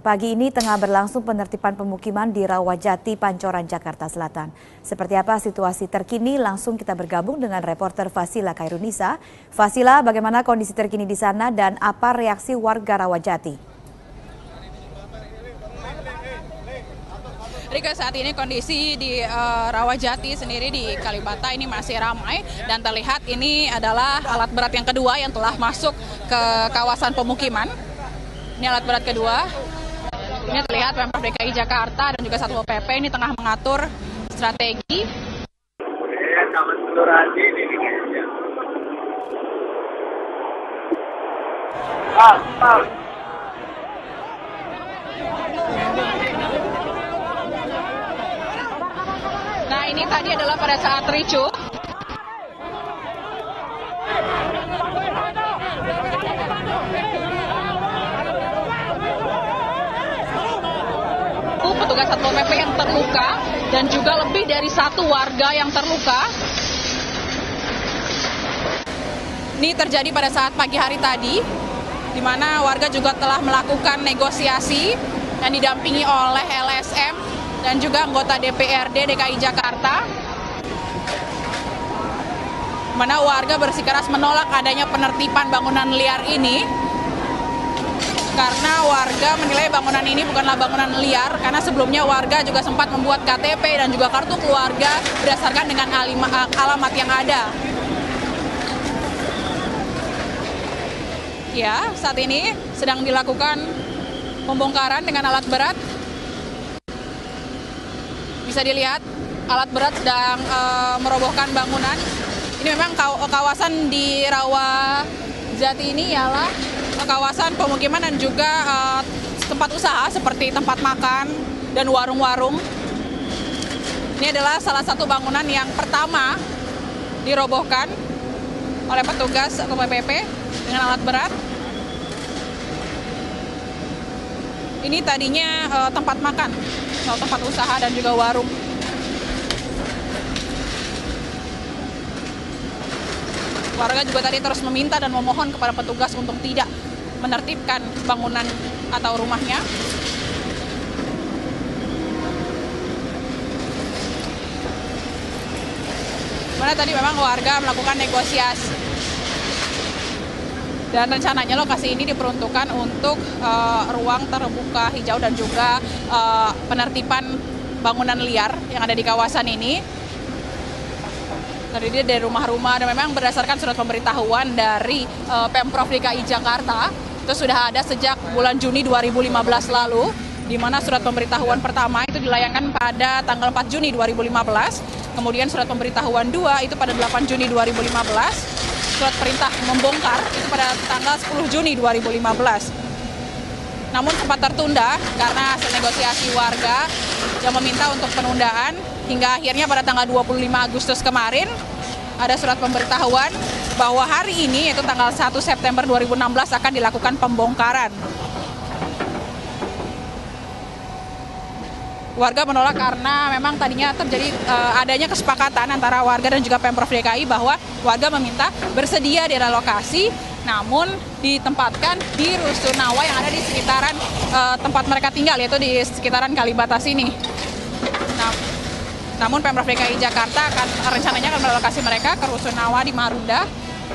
Pagi ini tengah berlangsung penertiban pemukiman di Rawajati, Pancoran, Jakarta Selatan. Seperti apa situasi terkini? Langsung kita bergabung dengan reporter Fasila Khairunisa. Fasila, bagaimana kondisi terkini di sana dan apa reaksi warga Rawajati? Rika, saat ini kondisi di Rawajati sendiri di Kalibata ini masih ramai dan terlihat ini adalah alat berat yang kedua yang telah masuk ke kawasan pemukiman. Ini alat berat kedua. Ini terlihat Pemprov DKI Jakarta dan juga Satpol PP ini tengah mengatur strategi. Nah, ini tadi adalah pada saat ricuh. Petugas Satpol PP yang terluka dan juga lebih dari satu warga yang terluka. Ini terjadi pada saat pagi hari tadi, di mana warga juga telah melakukan negosiasi yang didampingi oleh LSM dan juga anggota DPRD DKI Jakarta, di mana warga bersikeras menolak adanya penertiban bangunan liar ini. Karena warga menilai bangunan ini bukanlah bangunan liar, karena sebelumnya warga juga sempat membuat KTP dan juga kartu keluarga berdasarkan dengan alamat yang ada. Ya, saat ini sedang dilakukan pembongkaran dengan alat berat. Bisa dilihat alat berat sedang merobohkan bangunan. Ini memang kawasan di Rawajati ini ialah kawasan pemukiman dan juga tempat usaha seperti tempat makan dan warung-warung. Ini adalah salah satu bangunan yang pertama dirobohkan oleh petugas Satpol PP dengan alat berat. Ini tadinya tempat makan atau tempat usaha dan juga warung. Warga juga tadi terus meminta dan memohon kepada petugas untuk tidak menertibkan bangunan atau rumahnya. Mana tadi memang warga melakukan negosiasi. Dan rencananya lokasi ini diperuntukkan untuk ruang terbuka hijau dan juga penertiban bangunan liar yang ada di kawasan ini. Terdiri dari rumah-rumah dan memang berdasarkan surat pemberitahuan dari Pemprov DKI Jakarta. Itu sudah ada sejak bulan Juni 2015 lalu, di mana surat pemberitahuan pertama itu dilayangkan pada tanggal 4 Juni 2015, kemudian surat pemberitahuan 2 itu pada 8 Juni 2015, surat perintah membongkar itu pada tanggal 10 Juni 2015. Namun sempat tertunda karena hasil negosiasi warga yang meminta untuk penundaan, hingga akhirnya pada tanggal 25 Agustus kemarin ada surat pemberitahuan bahwa hari ini, yaitu tanggal 1 September 2016, akan dilakukan pembongkaran. Warga menolak karena memang tadinya terjadi adanya kesepakatan antara warga dan juga Pemprov DKI bahwa warga meminta bersedia direlokasi, namun ditempatkan di rusunawa yang ada di sekitaran tempat mereka tinggal, yaitu di sekitaran Kalibata sini. Namun Pemprov DKI Jakarta rencananya akan merelokasi mereka ke rusunawa di Marunda,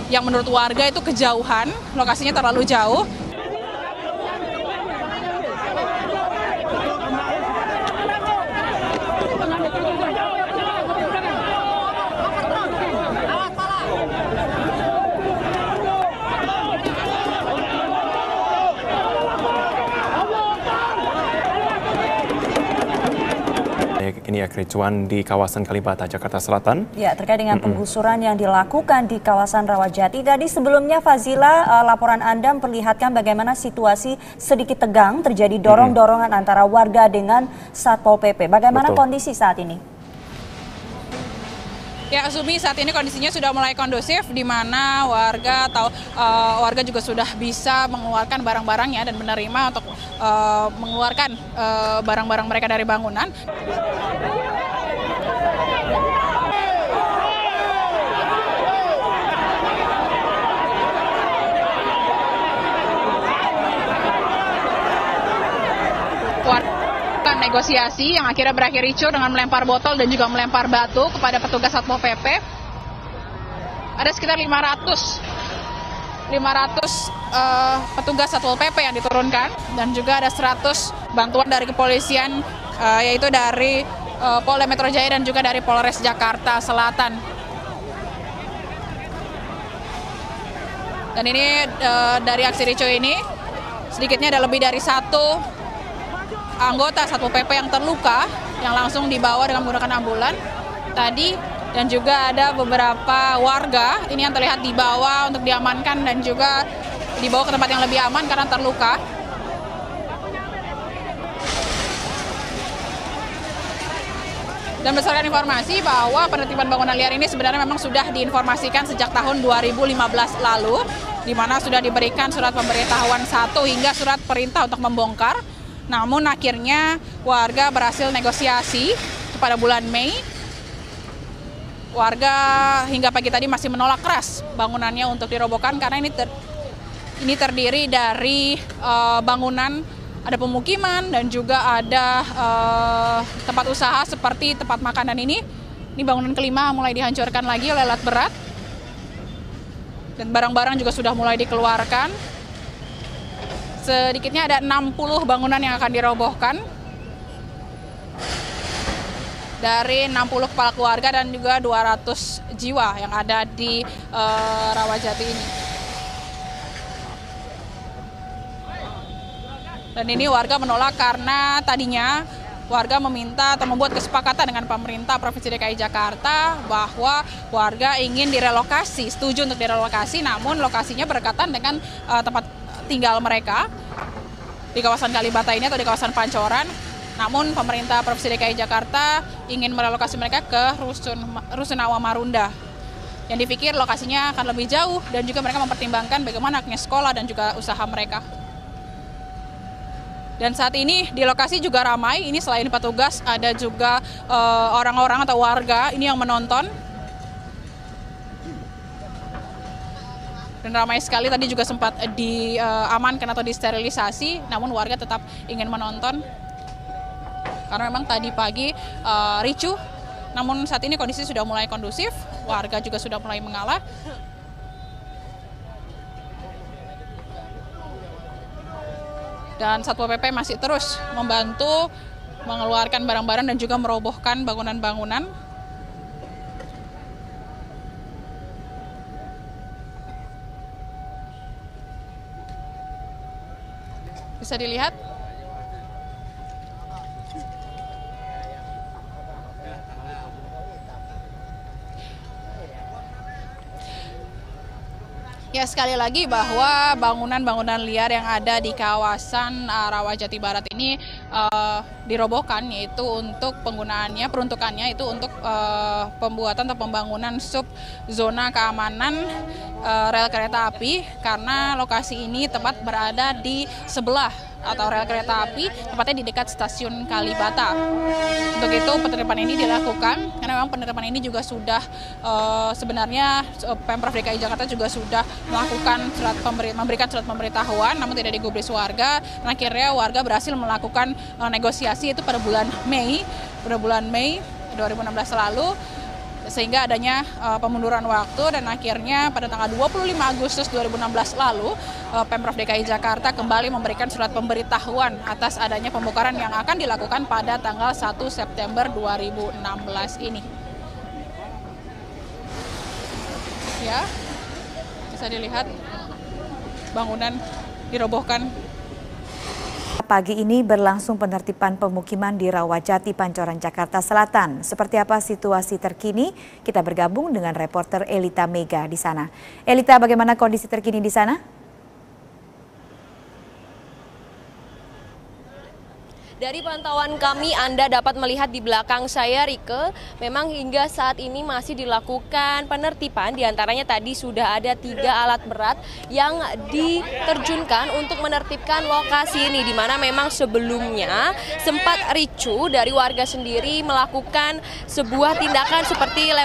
yang menurut warga itu kejauhan, lokasinya terlalu jauh. Ini ya, kericuan di kawasan Kalibata, Jakarta Selatan. Ya, terkait dengan penggusuran yang dilakukan di kawasan Rawajati. Tadi sebelumnya Fazila, laporan Anda memperlihatkan bagaimana situasi sedikit tegang, terjadi dorong-dorongan antara warga dengan Satpol PP. Bagaimana kondisi saat ini? Ya, Sumi, saat ini kondisinya sudah mulai kondusif, di mana warga juga sudah bisa mengeluarkan barang-barangnya dan menerima untuk mengeluarkan barang-barang mereka dari bangunan. warga negosiasi yang akhirnya berakhir ricuh dengan melempar botol dan juga melempar batu kepada petugas Satpol PP. Ada sekitar 500 petugas Satpol PP yang diturunkan dan juga ada 100 bantuan dari kepolisian yaitu dari Polda Metro Jaya dan juga dari Polres Jakarta Selatan. Dan ini dari aksi ricuh ini sedikitnya ada lebih dari 1 anggota Satpol PP yang terluka yang langsung dibawa dengan menggunakan ambulan tadi, dan juga ada beberapa warga ini yang terlihat dibawa untuk diamankan dan juga dibawa ke tempat yang lebih aman karena terluka. Dan berdasarkan informasi bahwa penertiban bangunan liar ini sebenarnya memang sudah diinformasikan sejak tahun 2015 lalu, di mana sudah diberikan surat pemberitahuan 1 hingga surat perintah untuk membongkar. Namun akhirnya warga berhasil negosiasi pada bulan Mei. Warga hingga pagi tadi masih menolak keras bangunannya untuk dirobohkan karena ini terdiri dari bangunan, ada pemukiman dan juga ada tempat usaha seperti tempat makanan ini. Ini bangunan kelima mulai dihancurkan lagi oleh alat berat. Dan barang-barang juga sudah mulai dikeluarkan. Sedikitnya ada 60 bangunan yang akan dirobohkan. Dari 60 kepala keluarga dan juga 200 jiwa yang ada di Rawajati ini. Dan ini warga menolak karena tadinya warga meminta atau membuat kesepakatan dengan pemerintah Provinsi DKI Jakarta bahwa warga ingin direlokasi, setuju untuk direlokasi, namun lokasinya berdekatan dengan tempat tinggal mereka di kawasan Kalibata ini atau di kawasan Pancoran. Namun pemerintah Provinsi DKI Jakarta ingin merelokasi mereka ke Rusunawa Marunda. Yang dipikir lokasinya akan lebih jauh dan juga mereka mempertimbangkan bagaimana anaknya sekolah dan juga usaha mereka. Dan saat ini di lokasi juga ramai, ini selain petugas ada juga orang-orang atau warga ini yang menonton. Dan ramai sekali, tadi juga sempat diamankan atau disterilisasi, namun warga tetap ingin menonton. Karena memang tadi pagi ricuh, namun saat ini kondisi sudah mulai kondusif, warga juga sudah mulai mengalah. Dan Satpol PP masih terus membantu mengeluarkan barang-barang dan juga merobohkan bangunan-bangunan. Bisa dilihat. Ya, sekali lagi bahwa bangunan-bangunan liar yang ada di kawasan Rawajati Barat ini dirobohkan, yaitu untuk penggunaannya, peruntukannya itu untuk pembuatan atau pembangunan sub zona keamanan rel kereta api, karena lokasi ini tepat berada di sebelah atau rel kereta api, tepatnya di dekat stasiun Kalibata. Untuk itu penerapan ini dilakukan karena memang penerapan ini juga sudah sebenarnya Pemprov DKI Jakarta juga sudah melakukan memberikan surat pemberitahuan, namun tidak digubris warga. Dan akhirnya warga berhasil melakukan negosiasi itu pada bulan Mei 2016 lalu, sehingga adanya pemunduran waktu, dan akhirnya pada tanggal 25 Agustus 2016 lalu Pemprov DKI Jakarta kembali memberikan surat pemberitahuan atas adanya pembongkaran yang akan dilakukan pada tanggal 1 September 2016 ini. Ya, bisa dilihat bangunan dirobohkan. Pagi ini berlangsung penertiban pemukiman di Rawajati, Pancoran, Jakarta Selatan. Seperti apa situasi terkini? Kita bergabung dengan reporter Elita Mega di sana. Elita, bagaimana kondisi terkini di sana? Dari pantauan kami, Anda dapat melihat di belakang saya, Rike, memang hingga saat ini masih dilakukan penertiban. Di antaranya tadi sudah ada 3 alat berat yang diterjunkan untuk menertibkan lokasi ini, di mana memang sebelumnya sempat ricuh dari warga sendiri melakukan sebuah tindakan seperti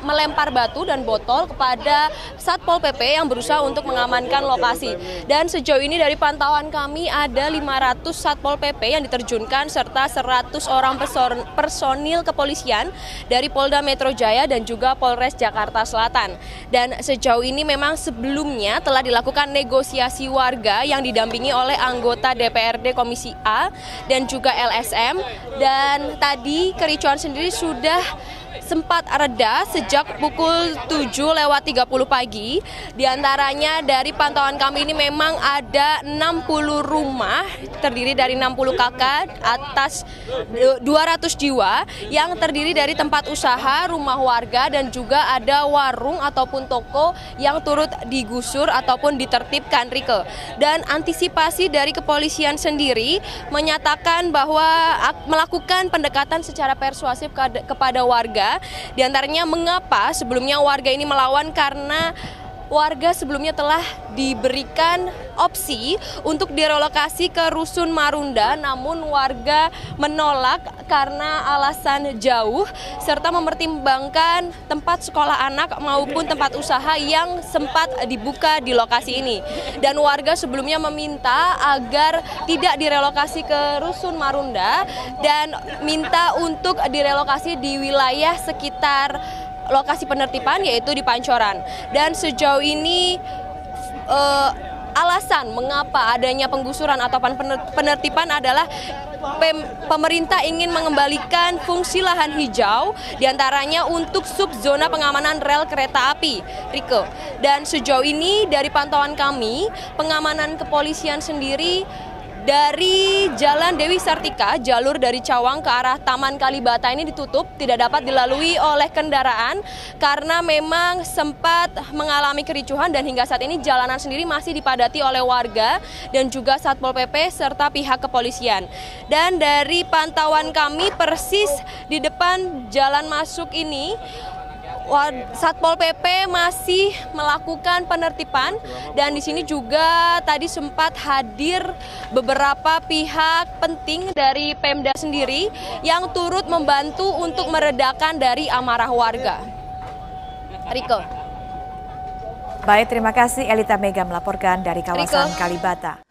melempar batu dan botol kepada Satpol PP yang berusaha untuk mengamankan lokasi. Dan sejauh ini dari pantauan kami ada 500 Satpol PP yang diterjunkan diterjunkan serta 100 orang personil kepolisian dari Polda Metro Jaya dan juga Polres Jakarta Selatan. Dan sejauh ini memang sebelumnya telah dilakukan negosiasi warga yang didampingi oleh anggota DPRD Komisi A dan juga LSM, dan tadi kericuan sendiri sudah sempat reda sejak pukul 7:30 pagi. Di antaranya dari pantauan kami ini memang ada 60 rumah terdiri dari 60 kakak atas 200 jiwa yang terdiri dari tempat usaha, rumah warga, dan juga ada warung ataupun toko yang turut digusur ataupun ditertibkan, Rike. Dan antisipasi dari kepolisian sendiri menyatakan bahwa melakukan pendekatan secara persuasif kepada warga. Di antaranya mengapa sebelumnya warga ini melawan, karena warga sebelumnya telah diberikan opsi untuk direlokasi ke Rusun Marunda, namun warga menolak karena alasan jauh serta mempertimbangkan tempat sekolah anak maupun tempat usaha yang sempat dibuka di lokasi ini. Dan warga sebelumnya meminta agar tidak direlokasi ke Rusun Marunda dan minta untuk direlokasi di wilayah sekitar lokasi penertiban, yaitu di Pancoran. Dan sejauh ini alasan mengapa adanya penggusuran atau penertiban adalah pemerintah ingin mengembalikan fungsi lahan hijau diantaranya untuk subzona pengamanan rel kereta api, Rike. Dan sejauh ini dari pantauan kami, pengamanan kepolisian sendiri dari Jalan Dewi Sartika, jalur dari Cawang ke arah Taman Kalibata ini ditutup, tidak dapat dilalui oleh kendaraan karena memang sempat mengalami kericuhan, dan hingga saat ini jalanan sendiri masih dipadati oleh warga dan juga Satpol PP serta pihak kepolisian. Dan dari pantauan kami persis di depan jalan masuk ini, Satpol PP masih melakukan penertiban, dan di sini juga tadi sempat hadir beberapa pihak penting dari Pemda sendiri yang turut membantu untuk meredakan dari amarah warga. Rike. Baik, terima kasih Elita Mega melaporkan dari kawasan Kalibata.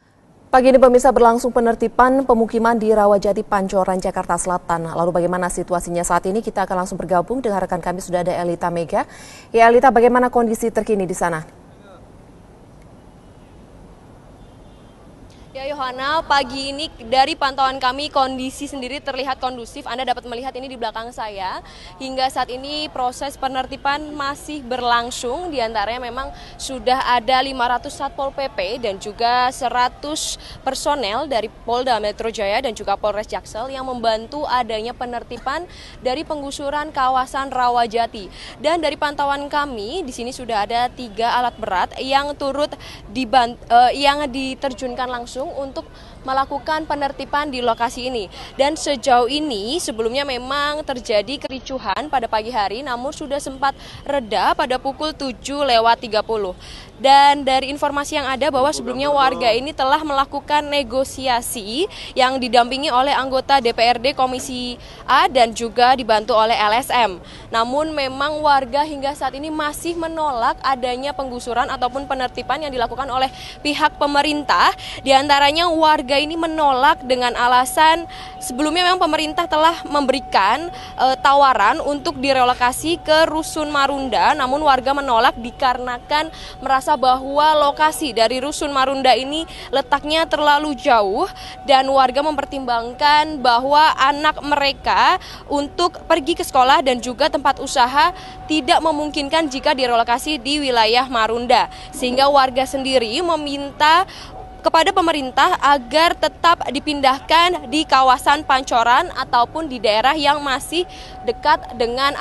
Pagi ini pemirsa berlangsung penertiban pemukiman di Rawajati, Pancoran, Jakarta Selatan. Lalu bagaimana situasinya saat ini? Kita akan langsung bergabung dengan rekan kami, sudah ada Elita Mega. Ya Elita, bagaimana kondisi terkini di sana? Ya Yohana, pagi ini dari pantauan kami kondisi sendiri terlihat kondusif. Anda dapat melihat ini di belakang saya. Hingga saat ini proses penertiban masih berlangsung. Di antaranya memang sudah ada 500 Satpol PP dan juga 100 personel dari Polda Metro Jaya dan juga Polres Jaksel yang membantu adanya penertiban dari penggusuran kawasan Rawajati. Dan dari pantauan kami di sini sudah ada 3 alat berat yang turut yang diterjunkan langsung untuk melakukan penertiban di lokasi ini. Dan sejauh ini sebelumnya memang terjadi kericuhan pada pagi hari, namun sudah sempat reda pada pukul 7:30. Dan dari informasi yang ada bahwa sebelumnya warga ini telah melakukan negosiasi yang didampingi oleh anggota DPRD Komisi A dan juga dibantu oleh LSM. Namun memang warga hingga saat ini masih menolak adanya penggusuran ataupun penertiban yang dilakukan oleh pihak pemerintah. Di antaranya warga ini menolak dengan alasan sebelumnya memang pemerintah telah memberikan tawaran untuk direlokasi ke Rusun Marunda, namun warga menolak dikarenakan merasa bahwa lokasi dari Rusun Marunda ini letaknya terlalu jauh dan warga mempertimbangkan bahwa anak mereka untuk pergi ke sekolah dan juga tempat usaha tidak memungkinkan jika direlokasi di wilayah Marunda, sehingga warga sendiri meminta kepada pemerintah agar tetap dipindahkan di kawasan Pancoran ataupun di daerah yang masih dekat dengan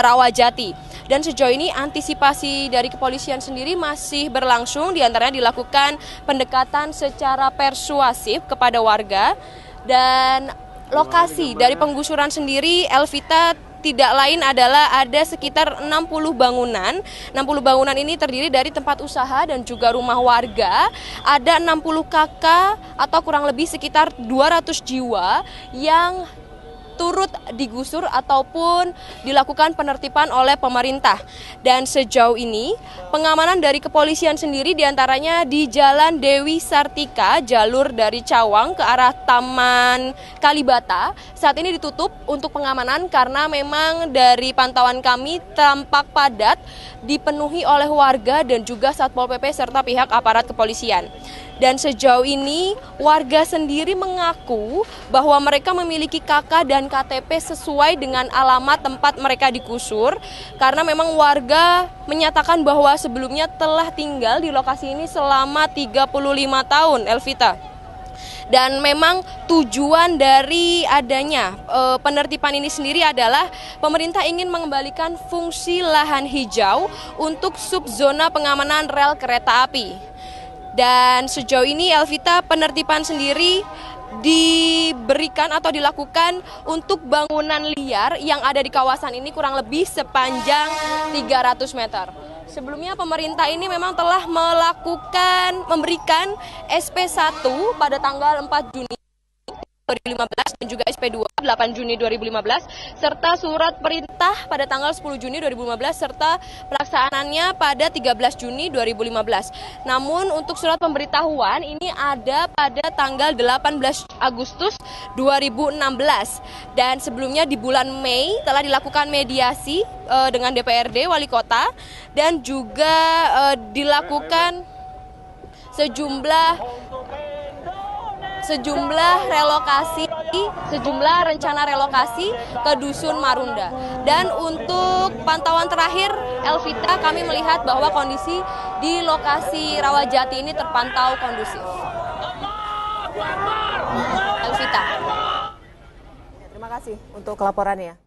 Rawajati. Dan sejauh ini antisipasi dari kepolisian sendiri masih berlangsung, diantaranya dilakukan pendekatan secara persuasif kepada warga. Dan lokasi dari penggusuran sendiri, Elvita, tidak lain adalah ada sekitar 60 bangunan. 60 bangunan ini terdiri dari tempat usaha dan juga rumah warga. Ada 60 KK atau kurang lebih sekitar 200 jiwa yang turut digusur ataupun dilakukan penertiban oleh pemerintah. Dan sejauh ini pengamanan dari kepolisian sendiri diantaranya di Jalan Dewi Sartika, jalur dari Cawang ke arah Taman Kalibata, saat ini ditutup untuk pengamanan karena memang dari pantauan kami tampak padat, dipenuhi oleh warga dan juga Satpol PP serta pihak aparat kepolisian. Dan sejauh ini warga sendiri mengaku bahwa mereka memiliki KK dan KTP sesuai dengan alamat tempat mereka digusur, karena memang warga menyatakan bahwa sebelumnya telah tinggal di lokasi ini selama 35 tahun, Elvita. Dan memang tujuan dari adanya penertiban ini sendiri adalah pemerintah ingin mengembalikan fungsi lahan hijau untuk subzona pengamanan rel kereta api. Dan sejauh ini Elvita, penertiban sendiri diberikan atau dilakukan untuk bangunan liar yang ada di kawasan ini kurang lebih sepanjang 300 meter. Sebelumnya pemerintah ini memang telah memberikan SP1 pada tanggal 4 Juni 2015 dan juga SP2 8 Juni 2015 serta surat perintah pada tanggal 10 Juni 2015 serta pelaksanaannya pada 13 Juni 2015. Namun untuk surat pemberitahuan ini ada pada tanggal 18 Agustus 2016 dan sebelumnya di bulan Mei telah dilakukan mediasi dengan DPRD Wali Kota dan juga dilakukan sejumlah rencana relokasi ke Dusun Marunda. Dan untuk pantauan terakhir, Elvita, kami melihat bahwa kondisi di lokasi Rawajati ini terpantau kondusif. Elvita. Terima kasih untuk laporannya.